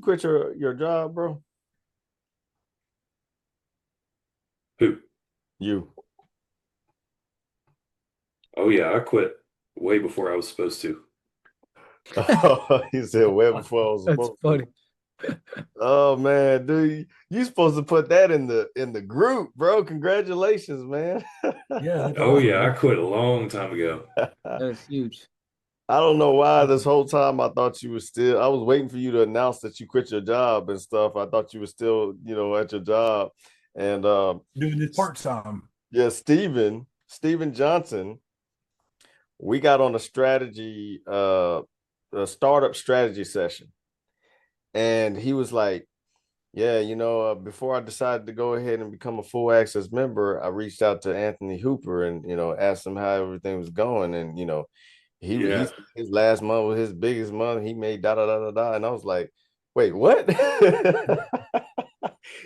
quit your job, bro? Who? You. Oh yeah, I quit way before I was supposed to. He said way before I was That's supposed to. funny. Oh man, dude, you supposed to put that in the group, bro. Congratulations, man. Yeah, that's Oh awesome, yeah, I man. quit a long time ago. That's huge. I don't know why this Awesome. whole time I thought you were still. I was waiting for you to announce that you quit your job and stuff. I thought you were still, at your job. And Doing this part time. yeah, Steven Johnson, we got on a startup strategy session, and he was like, "Yeah, before I decided to go ahead and become a full access member, I reached out to Anthony Hooper and asked him how everything was going, and he Yeah. his last month was his biggest month. He made da da da da da, and I was like, wait, what?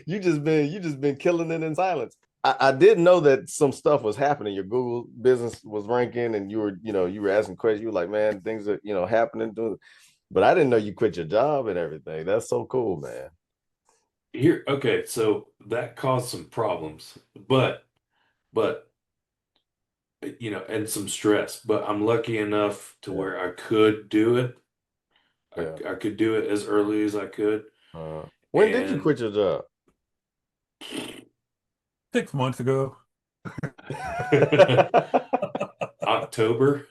you just been killing it in silence. I didn't know that some stuff was happening. Your Google business was ranking, and you were asking questions. You were like, man, things are happening. But I didn't know you quit your job and everything. That's so cool, man. Here, okay, so that caused some problems, but and some stress. But I'm lucky enough to Yeah, where I could do it. I, yeah. I could do it as early as I could. When did you And quit your job? 6 months ago. October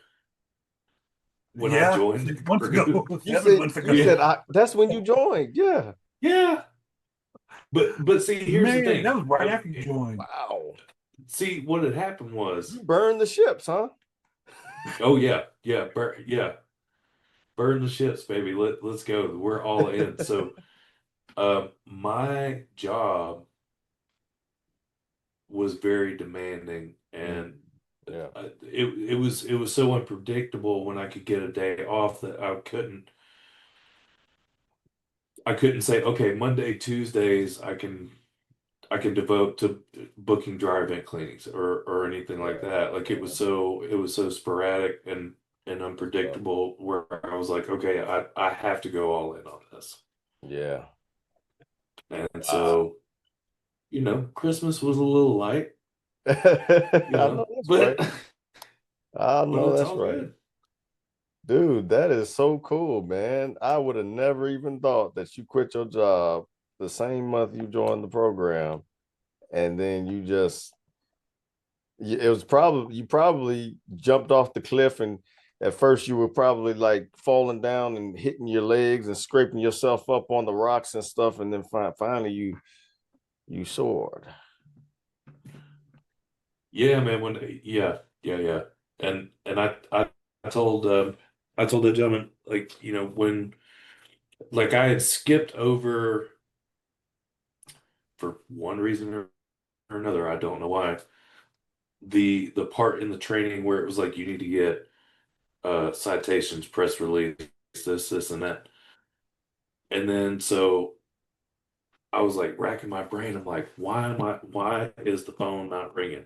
when I Yeah, joined the 6 months crew. ago. You 7 months said you ago. said Yeah, that's when you joined. Yeah. yeah. But see, here's the Man, thing. that was right after you joined. Wow. See, what had happened was, You burned the ships, huh? oh yeah, burn the ships, baby. Let's go. We're all in. So, my job was very demanding, Mm, and yeah. it was so unpredictable when I could get a day off that I couldn't say, okay, Monday, Tuesdays I can devote to booking dry event cleanings or anything like Yeah. that. Like Yeah. it was so sporadic and Yeah. unpredictable where I was like, okay, I have to go all in on this. Yeah. And Wow. so, Christmas was a little light, I know that's right. but I but know it's that's all right. good. Dude, that is so cool, man. I would have never even thought that you quit your job the same month you joined the program, and then it was probably you probably jumped off the cliff, and at first you were probably like falling down and hitting your legs and scraping yourself up on the rocks and stuff, and then finally you soared. Yeah, man. Yeah. And I told the gentleman, like, when, like, I had skipped over for one reason or another, I don't know why, the part in the training where it was like you need to get citations, press release, this and that. And then so I was like racking my brain. I'm like, why is the phone not ringing?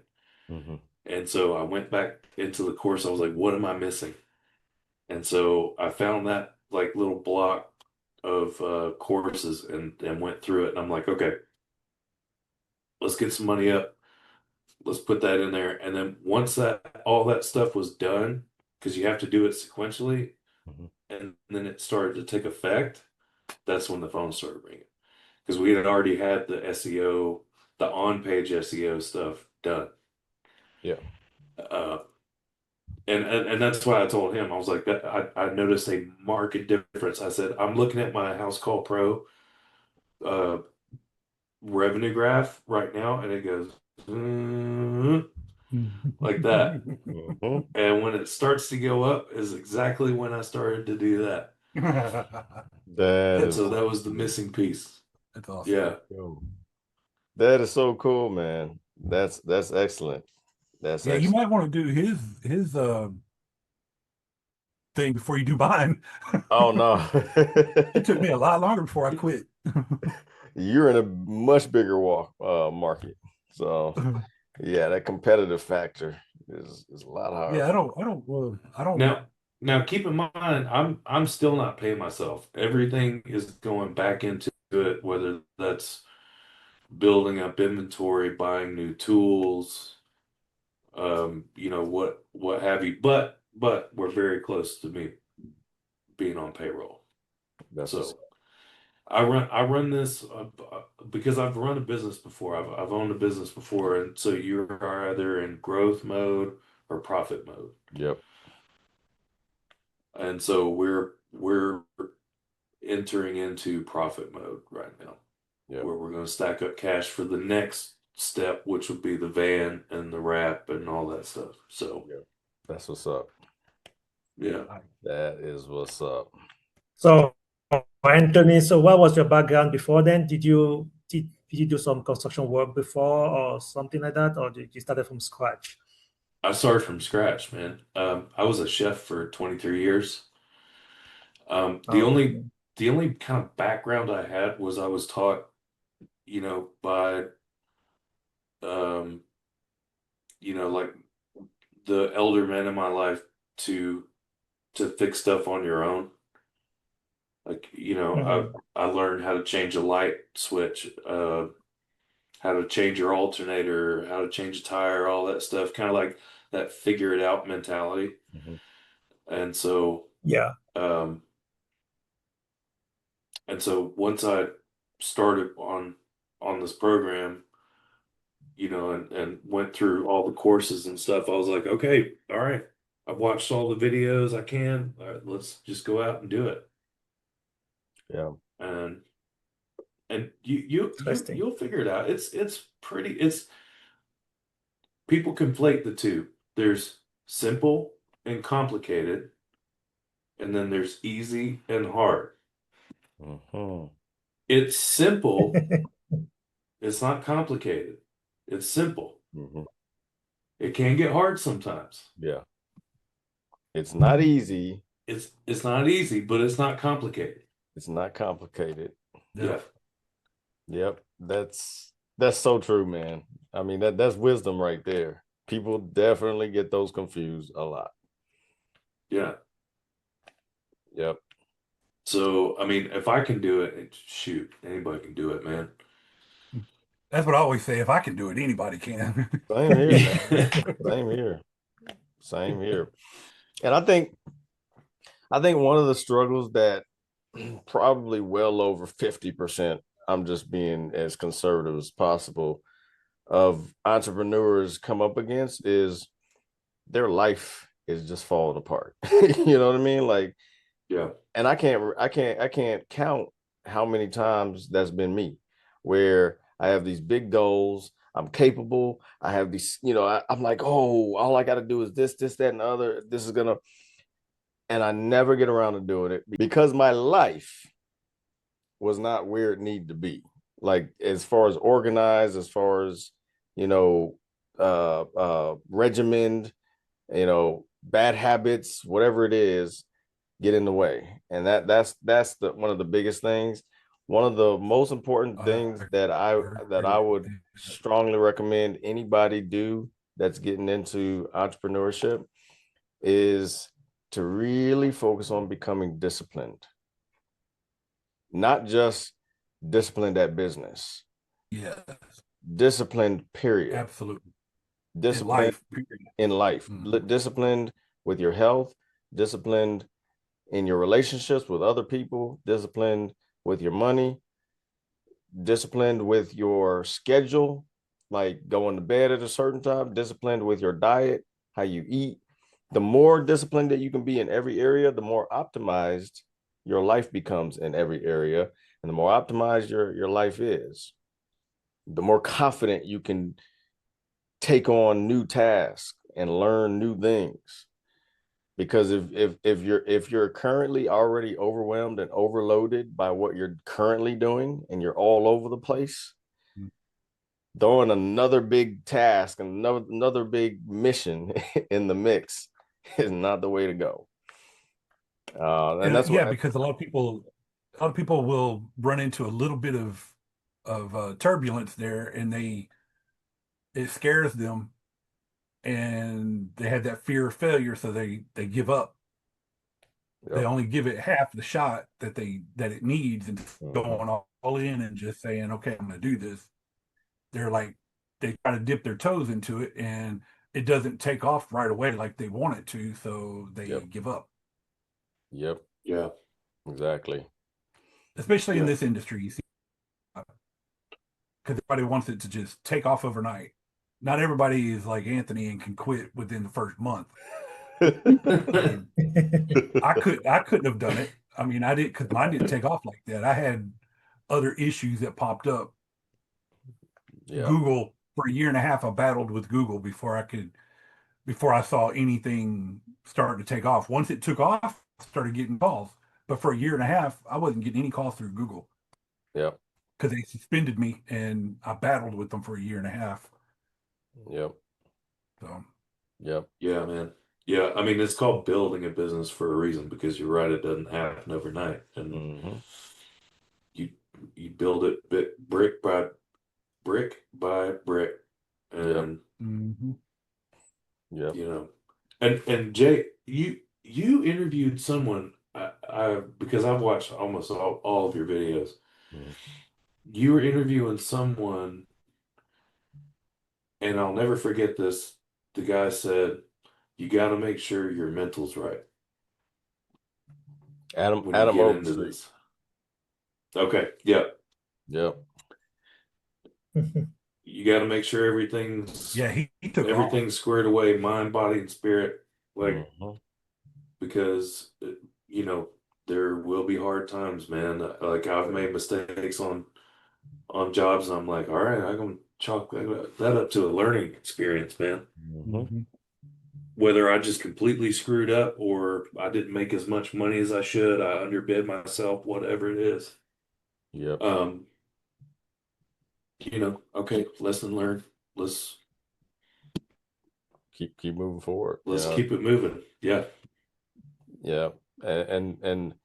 Mhm. And so I went back into the course. I was like, what am I missing? And so I found that like little block of courses and went through it. And I'm like, okay, let's get some money up. Let's put that in there. And then once that all that stuff was done, because you have to do it sequentially, Mhm. and then it started to take effect, that's when the phone started ringing. Because we had already had the SEO, the on-page SEO stuff done. Yeah. Uh, and that's why I told him, I was like, that I noticed a marked difference. I said, I'm looking at my House Call Pro uh, revenue graph right now, and it goes like that. Mhm. And when it starts to go up is exactly when I started to do that. That And That's is so that awesome. was the missing piece. That's awesome. Yeah. cool. That is so cool, man. That's excellent. That's Yeah, you excellent. might want to do his thing before you do mine. Oh no. It took me a lot longer before I quit. You're in a much bigger walk market. So yeah, that competitive factor is a lot Yeah, higher. I don't Now keep in mind, I'm still not paying myself. Everything is going back into it, whether that's building up inventory, buying new tools, what have you. But we're very close to me being on payroll. That's what's So I run this because I've run a business before. I've owned a business before, and so you're either in growth mode or profit mode. Yep. And so we're entering into profit mode right now, Yep. where we're going to stack up cash for the next step, which would be the van and the wrap and all that stuff. So Yep. That's what's up. yeah. That is what's up. So, Anthony, so what was your background before then? Did you do some construction work before or something like that, or did you start from scratch? I started from scratch, man. I was a chef for 23 years. The Oh, only the only kind of background I had was I was taught, by um, like the elder men in my life to fix stuff on your own. Like, mhm. I learned how to change a light switch, how to change your alternator, how to change a tire, all that stuff, kind of like that figure it out mentality. Mhm. And so, Yeah. um, once I started on this program, and went through all the courses and stuff, I was like, okay, all right, I've watched all the videos I can. All right, let's just go out and do it. Yeah. And Interesting. you'll figure it out. It's people conflate the two. There's simple and complicated, and then there's easy and hard. Mhm. It's simple, it's not complicated. It's simple. Mhm. It can get hard sometimes. Yeah. It's not easy. It's not easy, but it's not complicated. It's not complicated. Yeah. Yep. That's so true, man. I mean, that's wisdom right there. People definitely get those confused a lot. Yeah. Yep. So, I mean, if I can do it, shoot, anybody can do it, man. That's what I always say. If I can do it, anybody can. Same here, man. Same here. Same here. And I think one of the struggles that probably well over 50%, I'm just being as conservative as possible, of entrepreneurs come up against is their life is just falling apart. You know what I mean? Like, Yeah. and I can't count how many times that's been me, where I have these big goals. I'm capable. I have these, I'm like, oh, all I got to do is this, that, and the other. This is gonna, and I never get around to doing it because my life was not where it needed to be. Like as far as organized, as far as, regimented, bad habits, whatever it is, get in the way. And that's the one of the biggest things. One of the most important I things that I agree. would strongly recommend anybody do that's getting into entrepreneurship is to really focus on becoming disciplined. Not just disciplined at business, Yeah, disciplined, period. absolutely. In Disciplined life, period. in life, disciplined with your health, disciplined in your relationships with other people, disciplined with your money, disciplined with your schedule, like going to bed at a certain time, disciplined with your diet, how you eat. The more disciplined that you can be in every area, the more optimized your life becomes in every area. And the more optimized your life is, the more confident you can take on new tasks and learn new things. Because if you're currently already overwhelmed and overloaded by what you're currently doing and you're all over the place, throwing another big task and another big mission in the mix is not the way to go. And that's yeah, what because a lot of people will run into a little bit of turbulence there, and it scares them, and they have that fear of failure, so they give up. They only give it half the shot that it needs, and Mhm. going all in and just saying, okay, I'm going to do this. They're like, they try to dip their toes into it, and it doesn't take off right away like they want it to, so they Yep. give up. Yep. Yeah. Exactly. Especially in Yeah. this industry, you see, because everybody wants it to just take off overnight. Not everybody is like Anthony and can quit within the first month. I mean, I couldn't have done it. I mean, I did, because mine didn't take off like that. I had other issues that popped up. Yeah. Google, for a year and a half, I battled with Google before I saw anything start to take off. Once it took off, I started getting calls. But for a year and a half, I wasn't getting any calls through Google Yep. because they suspended me, and I battled with them for a year and a half. Yep. So, Yep. Yeah, man. Yeah, I mean, it's called building a business for a reason, because you're right, it doesn't happen overnight. And Mhm. you build it brick by brick by brick. And mhm. Yep. you know, and Jay, you interviewed someone, I because I've watched almost all of your videos. Mhm. You were interviewing someone, and I'll never forget this. The guy said, "You got to make sure your mental's right Adam when you get into Overstreet. this." Okay, yeah, Yep. you got to make sure everything's Yeah, he took off. everything's squared away, mind, body, and spirit, like, Mhm. because there will be hard times, man. Like, I've made mistakes on jobs, and I'm like, all right, I'm gonna chalk that up to a learning experience, man. Mhm. Mhm. Whether I just completely screwed up, or I didn't make as much money as I should, I underbid myself, whatever it is. Yep. Okay, lesson learned. Let's Keep moving forward. keep it moving. Yeah. Yeah. And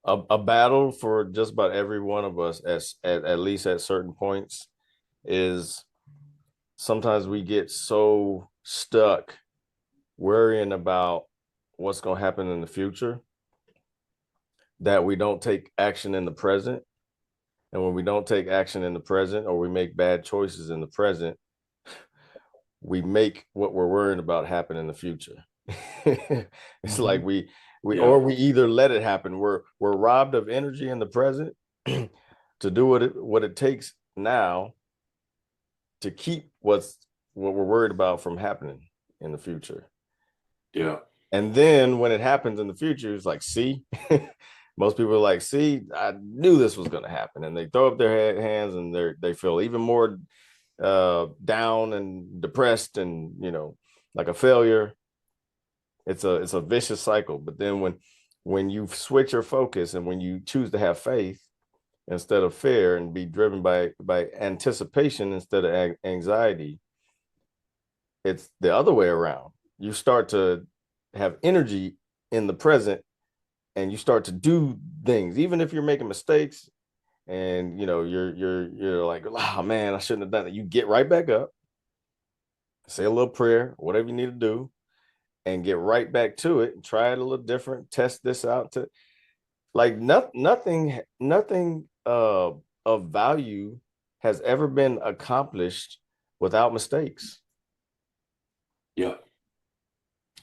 a battle for just about every one of us at least at certain points is sometimes we get so stuck worrying about what's going to happen in the future that we don't take action in the present. And when we don't take action in the present, or we make bad choices in the present, we make what we're worrying about happen in the future. It's like we Yeah. or we either let it happen. We're robbed of energy in the present to do what it takes now to keep what we're worried about from happening in the future. Yeah. And then when it happens in the future, it's like, see, most people are like, see, I knew this was going to happen. And they throw up their hands, and they feel even more down and depressed, and, like a failure. It's a vicious cycle. But then when you switch your focus, and when you choose to have faith instead of fear, and be driven by anticipation instead of anxiety, it's the other way around. You start to have energy in the present, and you start to do things, even if you're making mistakes, and you're like, oh man, I shouldn't have done it. You get right back up, say a little prayer, whatever you need to do, and get right back to it, and try it a little different, test this out. To like nothing of value has ever been accomplished without mistakes. Yeah.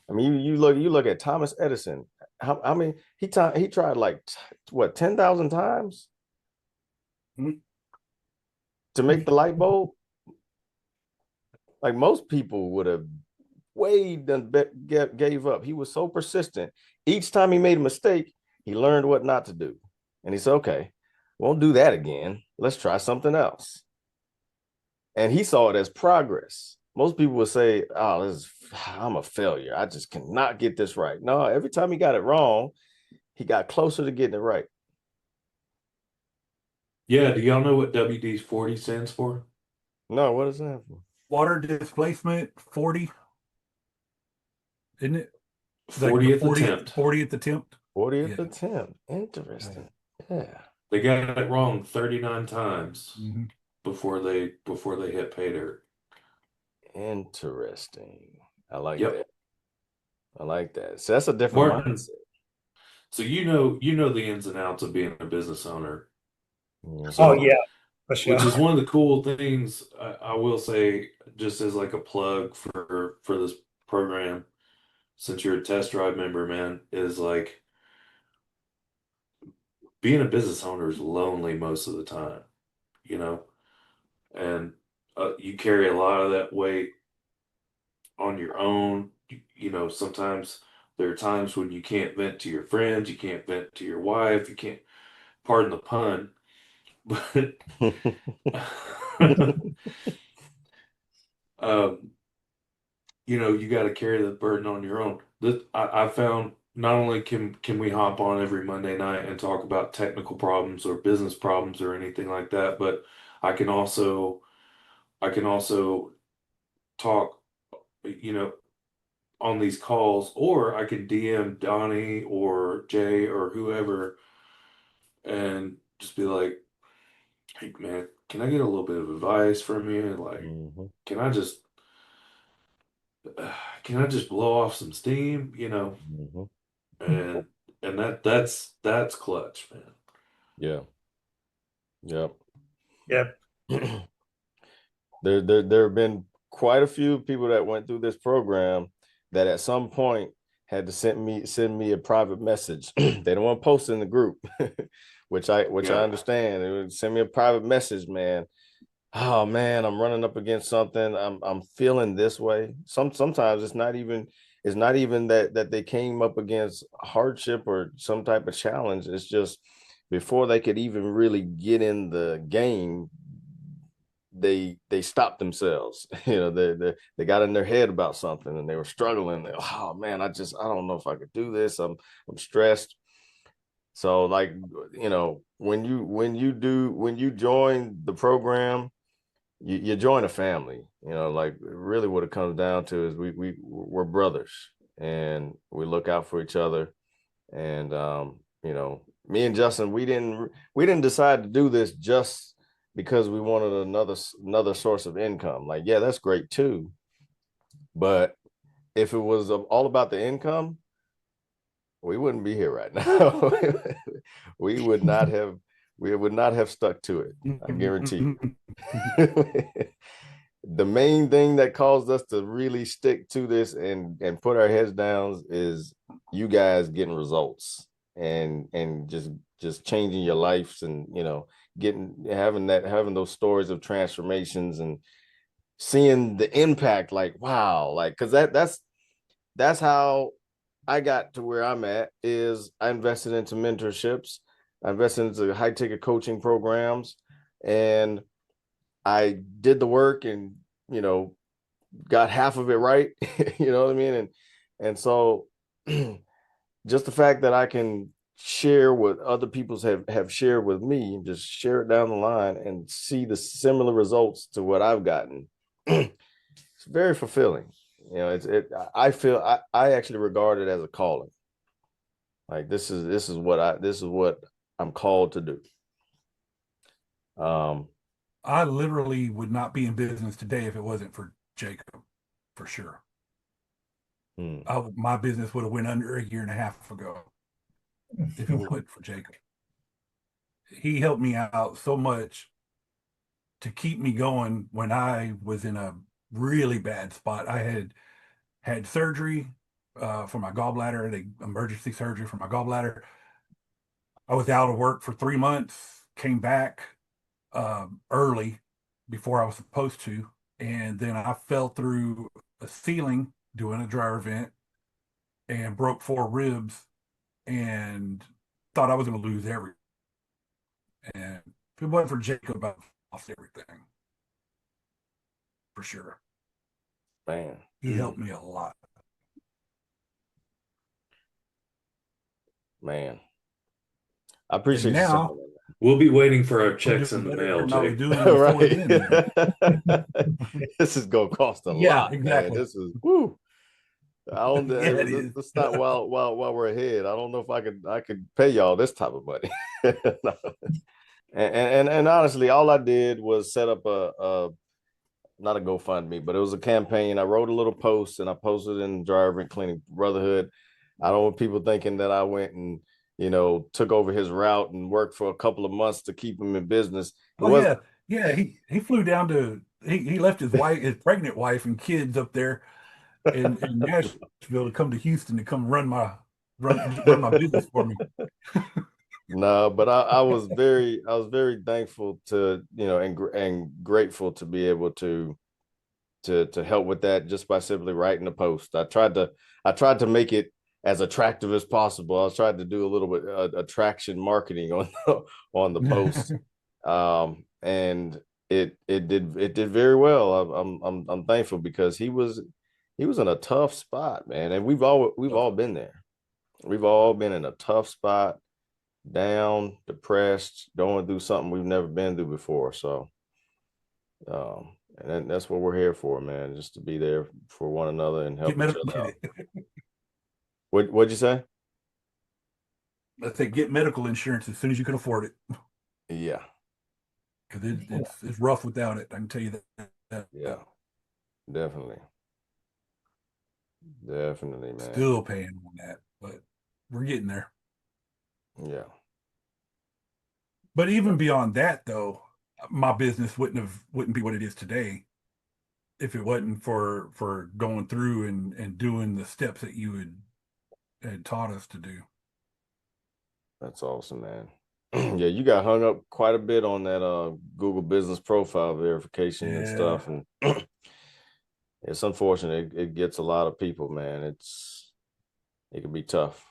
I mean, you look at Thomas Edison. How many he tried, like, what, 10,000 times to make the light bulb? Like, most people would have gave up. He was so persistent. Each time he made a mistake, he learned what not to do, and he said, "Okay, won't do that again. Let's try something else." And he saw it as progress. Most people would say, "Oh, I'm a failure. I just cannot get this right." No, every time he got it wrong, he got closer to getting it right. Yeah. Do y'all know what WD-40 stands for? No, what is that? Water displacement 40, isn't it? Like 40th attempt. 40th attempt. 40th Yeah. attempt. Interesting. Yeah. They got it wrong 39 times Mm-hmm. before they hit pay dirt. Interesting. I like Yep. that. I like that. So that's a different Martin, mindset. So you know the ins and outs of being a business owner. Mhm. So, Oh yeah, for sure. which is one of the cool things I will say, just as like a plug for this program, since you're a test drive member, man, is like being a business owner is lonely most of the time, you know, and you carry a lot of that weight on your own. You know, sometimes there are times when you can't vent to your friends, you can't vent to your wife, you can't, pardon the pun, but um, you know, you got to carry the burden on your own. I found not only can we hop on every Monday night and talk about technical problems or business problems or anything like that, but I can also I can also talk, you know, on these calls, or I can DM Donnie or Jay or whoever and just be like, "Hey man, can I get a little bit of advice from you? Like, Mhm. can I just can I just blow off some steam, you know?" Mhm. And that's clutch, man. Yeah. Yep. Yep. There have been quite a few people that went through this program that at some point had to send me a private message. They don't want to post in the group, which I Yeah. understand. They would send me a private message, man. Oh man, I'm running up against something. I'm feeling this way. Sometimes it's not even that they came up against hardship or some type of challenge. It's just before they could even really get in the game, they stopped themselves. They got in their head about something and they were struggling. Oh man, I don't know if I could do this. I'm stressed. So like, when you join the program, you join a family. Like really what it comes down to is we're brothers and we look out for each other. And me and Justin, we didn't decide to do this just because we wanted another source of income. Like, yeah, that's great too. But if it was all about the income, we wouldn't be here right now. we would not have we would not have stuck to it. I guarantee you. The main thing that caused us to really stick to this and put our heads down is you guys getting results and just changing your lives and having those stories of transformations and seeing the impact, like wow, like because that's how I got to where I'm at. Is I invested into mentorships, I invested into high ticket coaching programs, and I did the work and you know got half of it right. You know what I mean? And so just the fact that I can share what other people's have shared with me, just share it down the line and see the similar results to what I've gotten. It's very fulfilling. I feel I actually regard it as a calling. Like this is what I'm called to do. I literally would not be in business today if it wasn't for Jacob, for sure. Hmm. My business would have went under a year and a half ago if it wasn't for Jacob. He helped me out so much to keep me going when I was in a really bad spot. I had surgery for my gallbladder, the emergency surgery for my gallbladder. I was out of work for 3 months, came back early before I was supposed to, and then I fell through a ceiling doing a dryer vent and broke 4 ribs and thought I was going to lose everything. And if it wasn't for Jacob, I lost everything for sure. Man. He helped me a lot. Man. I appreciate And you now saying We'll be waiting for our I'm checks doing in the better mail, than I was Jay. doing that. before then. Right. This is gonna cost a Yeah, lot, man. exactly. This is woo. I don't Yeah, it is. let's not while we're ahead. I don't know if I could pay y'all this type of money. No. And honestly, all I did was set up a not a GoFundMe, but it was a campaign. I wrote a little post and I posted in Driver and Clinic Brotherhood. I don't want people thinking that I went and took over his route and worked for a couple of months to keep him in business. Yeah. He flew down to he left his pregnant wife and kids up there in Nashville to come to Houston to come run my business for me. No, but I was very thankful to, and grateful to be able to help with that just by simply writing a post. I tried to make it as attractive as possible. I was trying to do a little bit attraction marketing on the post. And it did very well. I'm thankful because he was in a tough spot, man. And we've all been there. We've all been in a tough spot, down, depressed, going through something we've never been through before. So, and that's what we're here for, man, just to be there for one another and help each other out. What'd you say? I say get medical insurance as soon as you can afford it. Yeah. Because it's rough without it. I can tell you that. Yeah, definitely. Definitely, man. Still paying on that, but we're getting there. Yeah. But even beyond that, though, my business wouldn't be what it is today if it wasn't for going through and doing the steps that you had taught us to do. That's awesome, man. Yeah, you got hung up quite a bit on that Google business profile verification and stuff, and it's unfortunate. It gets a lot of people, man. It can be tough.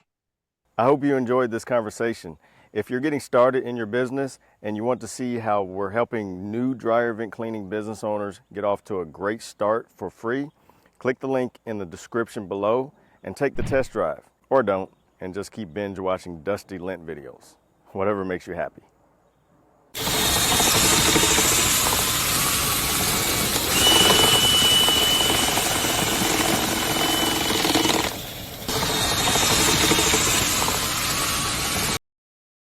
I hope you enjoyed this conversation. If you're getting started in your business and you want to see how we're helping new dryer vent cleaning business owners get off to a great start for free, click the link in the description below and take the test drive, or don't, and just keep binge watching Dusty Lint videos. Whatever makes you happy.